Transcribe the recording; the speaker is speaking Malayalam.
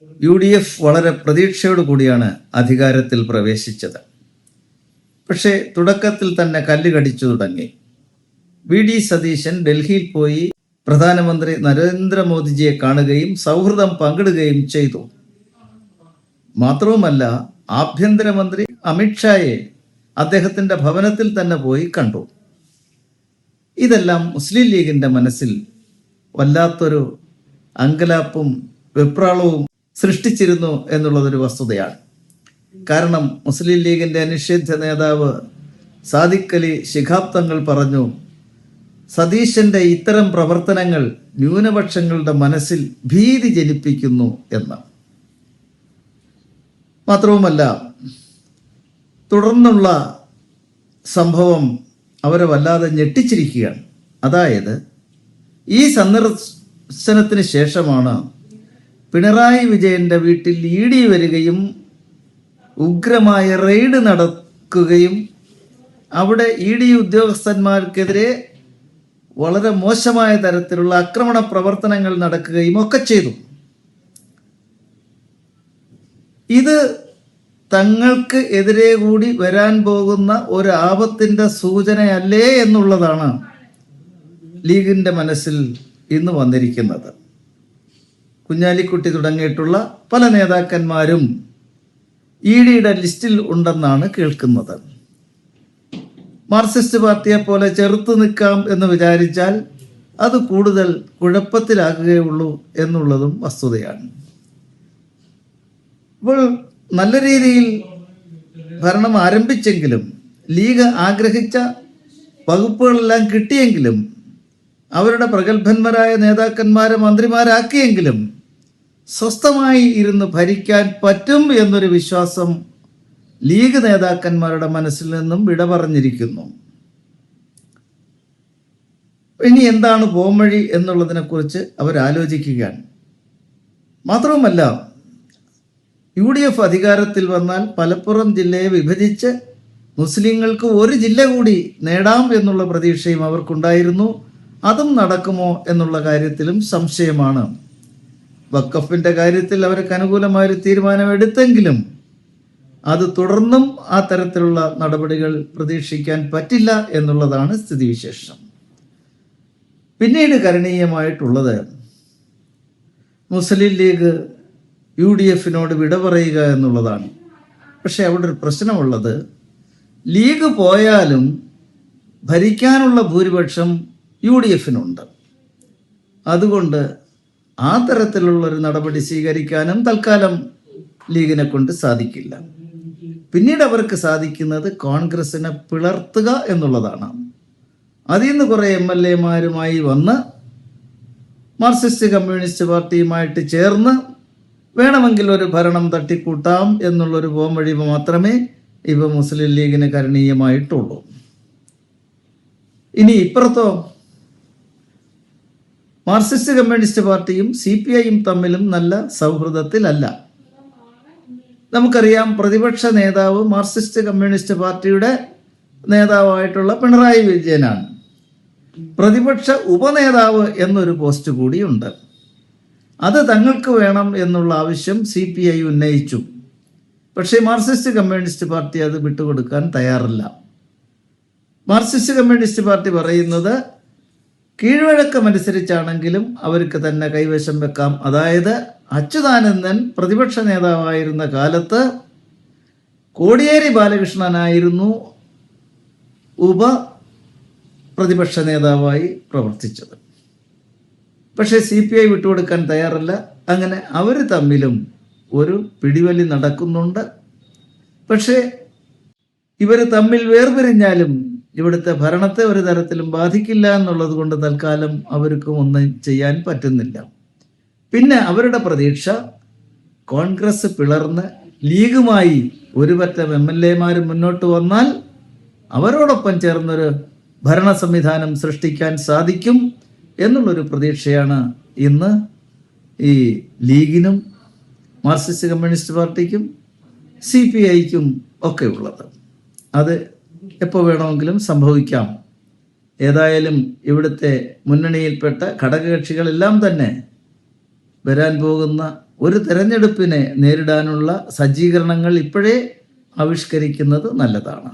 UDF വളരെ പ്രതീക്ഷയോടു കൂടിയാണ് അധികാരത്തിൽ പ്രവേശിച്ചത്. പക്ഷേ തുടക്കത്തിൽ തന്നെ കല്ല് കടിച്ചു തുടങ്ങി. VD സതീശൻ ഡൽഹിയിൽ പോയി പ്രധാനമന്ത്രി നരേന്ദ്രമോദിജിയെ കാണുകയും സൗഹൃദം പങ്കിടുകയും ചെയ്തു. മാത്രവുമല്ല, ആഭ്യന്തരമന്ത്രി അമിത്ഷായെ അദ്ദേഹത്തിൻ്റെ ഭവനത്തിൽ തന്നെ പോയി കണ്ടു. ഇതെല്ലാം മുസ്ലിം ലീഗിൻ്റെ മനസ്സിൽ വല്ലാത്തൊരു അങ്കലാപ്പും വെപ്രാളവും സൃഷ്ടിച്ചിരുന്നു എന്നുള്ളതൊരു വസ്തുതയാണ്. കാരണം മുസ്ലിം ലീഗിൻ്റെ അനിഷേധ്യ നേതാവ് സാദിഖ് അലി ശിഹാബ് തങ്ങൾ പറഞ്ഞു, സതീശൻ്റെ ഇത്തരം പ്രവർത്തനങ്ങൾ ന്യൂനപക്ഷങ്ങളുടെ മനസ്സിൽ ഭീതി ജനിപ്പിക്കുന്നു എന്ന്. മാത്രവുമല്ല, തുടർന്നുള്ള സംഭവം അവരെ വല്ലാതെ ഞെട്ടിച്ചിരിക്കുകയാണ്. അതായത്, ഈ സന്ദർശനത്തിന് ശേഷമാണ് പിണറായി വിജയൻ്റെ വീട്ടിൽ ED വരികയും ഉഗ്രമായ റെയ്ഡ് നടക്കുകയും അവിടെ ED ഉദ്യോഗസ്ഥന്മാർക്കെതിരെ വളരെ മോശമായ തരത്തിലുള്ള ആക്രമണ പ്രവർത്തനങ്ങൾ നടക്കുകയും ഒക്കെ ചെയ്തു. ഇത് തങ്ങൾക്ക് എതിരെ കൂടി വരാൻ പോകുന്ന ഒരു ആപത്തിൻ്റെ സൂചനയല്ലേ എന്നുള്ളതാണ് ലീഗിൻ്റെ മനസ്സിൽ ഇന്ന് വന്നിരിക്കുന്നത്. കുഞ്ഞാലിക്കുട്ടി തുടങ്ങിയിട്ടുള്ള പല നേതാക്കന്മാരും EDയുടെ ലിസ്റ്റിൽ ഉണ്ടെന്നാണ് കേൾക്കുന്നത്. മാർക്സിസ്റ്റ് പാർട്ടിയെ പോലെ ചെറുത്തു നിൽക്കാം എന്ന് വിചാരിച്ചാൽ അത് കൂടുതൽ കുഴപ്പത്തിലാകുകയുള്ളൂ എന്നുള്ളതും വസ്തുതയാണ്. ഇപ്പോൾ നല്ല രീതിയിൽ ഭരണം ആരംഭിച്ചെങ്കിലും ലീഗ് ആഗ്രഹിച്ച വകുപ്പുകളെല്ലാം കിട്ടിയെങ്കിലും അവരുടെ പ്രഗത്ഭന്മാരായ നേതാക്കന്മാരെ മന്ത്രിമാരാക്കിയെങ്കിലും സ്വസ്ഥമായി ഇരുന്ന് ഭരിക്കാൻ പറ്റും എന്നൊരു വിശ്വാസം ലീഗ് നേതാക്കന്മാരുടെ മനസ്സിൽ നിന്നും വിട പറഞ്ഞിരിക്കുന്നു. ഇനി എന്താണ് പോംവഴി എന്നുള്ളതിനെക്കുറിച്ച് അവരാലോചിക്കുകയാണ്. മാത്രവുമല്ല, UDF അധികാരത്തിൽ വന്നാൽ മലപ്പുറം ജില്ലയെ വിഭജിച്ച് മുസ്ലിങ്ങൾക്ക് ഒരു ജില്ല കൂടി നേടാം എന്നുള്ള പ്രതീക്ഷയും അവർക്കുണ്ടായിരുന്നു. അതും നടക്കുമോ എന്നുള്ള കാര്യത്തിലും സംശയമാണ്. വഖഫിൻ്റെ കാര്യത്തിൽ അവർക്ക് അനുകൂലമായൊരു തീരുമാനമെടുത്തെങ്കിലും അത് തുടർന്നും ആ തരത്തിലുള്ള നടപടികൾ പ്രതീക്ഷിക്കാൻ പറ്റില്ല എന്നുള്ളതാണ് സ്ഥിതിവിശേഷം. പിന്നീട് കരണീയമായിട്ടുള്ളത് മുസ്ലിം ലീഗ് UDFനോട് വിട പറയുക എന്നുള്ളതാണ്. പക്ഷെ അവിടെ ഒരു പ്രശ്നമുള്ളത്, ലീഗ് പോയാലും ഭരിക്കാനുള്ള ഭൂരിപക്ഷം UDFനുണ്ട്. അതുകൊണ്ട് ആ തരത്തിലുള്ളൊരു നടപടി സ്വീകരിക്കാനും തൽക്കാലം ലീഗിനെ കൊണ്ട് സാധിക്കില്ല. പിന്നീട് അവർക്ക് സാധിക്കുന്നത് കോൺഗ്രസിനെ പിളർത്തുക എന്നുള്ളതാണ്. അതിൽ നിന്ന് കുറേ MLAമാരുമായി വന്ന് മാർക്സിസ്റ്റ് കമ്മ്യൂണിസ്റ്റ് പാർട്ടിയുമായിട്ട് ചേർന്ന് വേണമെങ്കിൽ ഒരു ഭരണം തട്ടിക്കൂട്ടാം എന്നുള്ളൊരു പോംവഴി മാത്രമേ ഇവ മുസ്ലിം ലീഗിന് കരണീയമായിട്ടുള്ളൂ. ഇനി ഇപ്പുറത്തോ, മാർക്സിസ്റ്റ് കമ്മ്യൂണിസ്റ്റ് പാർട്ടിയും CPIയും തമ്മിലും നല്ല സൗഹൃദത്തിലല്ല. നമുക്കറിയാം, പ്രതിപക്ഷ നേതാവ് മാർക്സിസ്റ്റ് കമ്മ്യൂണിസ്റ്റ് പാർട്ടിയുടെ നേതാവായിട്ടുള്ള പിണറായി വിജയനാണ്. പ്രതിപക്ഷ ഉപനേതാവ് എന്നൊരു പോസ്റ്റ് കൂടിയുണ്ട്. അത് തങ്ങൾക്ക് വേണം എന്നുള്ള ആവശ്യം CPI ഉന്നയിച്ചു. പക്ഷേ മാർക്സിസ്റ്റ് കമ്മ്യൂണിസ്റ്റ് പാർട്ടി അത് വിട്ടുകൊടുക്കാൻ തയ്യാറല്ല. മാർക്സിസ്റ്റ് കമ്മ്യൂണിസ്റ്റ് പാർട്ടി പറയുന്നത് കീഴ്വഴക്കമനുസരിച്ചാണെങ്കിലും അവർക്ക് തന്നെ കൈവശം വെക്കാം. അതായത്, അച്യുതാനന്ദൻ പ്രതിപക്ഷ നേതാവായിരുന്ന കാലത്ത് കോടിയേരി ബാലകൃഷ്ണനായിരുന്നു പ്രതിപക്ഷ നേതാവായി പ്രവർത്തിച്ചത്. പക്ഷേ CPI വിട്ടുകൊടുക്കാൻ തയ്യാറല്ല. അങ്ങനെ അവർ തമ്മിലും ഒരു പിടിവലി നടക്കുന്നുണ്ട്. പക്ഷേ ഇവർ തമ്മിൽ വേർപിരിഞ്ഞാലും ഇവിടുത്തെ ഭരണത്തെ ഒരു തരത്തിലും ബാധിക്കില്ല എന്നുള്ളത് കൊണ്ട് തൽക്കാലം അവർക്കും ഒന്നും ചെയ്യാൻ പറ്റുന്നില്ല. പിന്നെ അവരുടെ പ്രതീക്ഷ കോൺഗ്രസ് പിളർന്ന് ലീഗുമായി ഒരു പറ്റം MLAമാർ മുന്നോട്ട് വന്നാൽ അവരോടൊപ്പം ചേർന്നൊരു ഭരണ സംവിധാനം സൃഷ്ടിക്കാൻ സാധിക്കും എന്നുള്ളൊരു പ്രതീക്ഷയാണ് ഇന്ന് ഈ ലീഗിനും മാർക്സിസ്റ്റ് കമ്മ്യൂണിസ്റ്റ് പാർട്ടിക്കും CPIക്കും ഒക്കെ ഉള്ളത്. അത് എപ്പോൾ വേണമെങ്കിലും സംഭവിക്കാം. ഏതായാലും ഇവിടുത്തെ മുന്നണിയിൽപ്പെട്ട ഘടകകക്ഷികളെല്ലാം തന്നെ വരാൻ പോകുന്ന ഒരു തെരഞ്ഞെടുപ്പിനെ നേരിടാനുള്ള സജ്ജീകരണങ്ങൾ ഇപ്പോഴേ ആവിഷ്കരിക്കുന്നത് നല്ലതാണ്.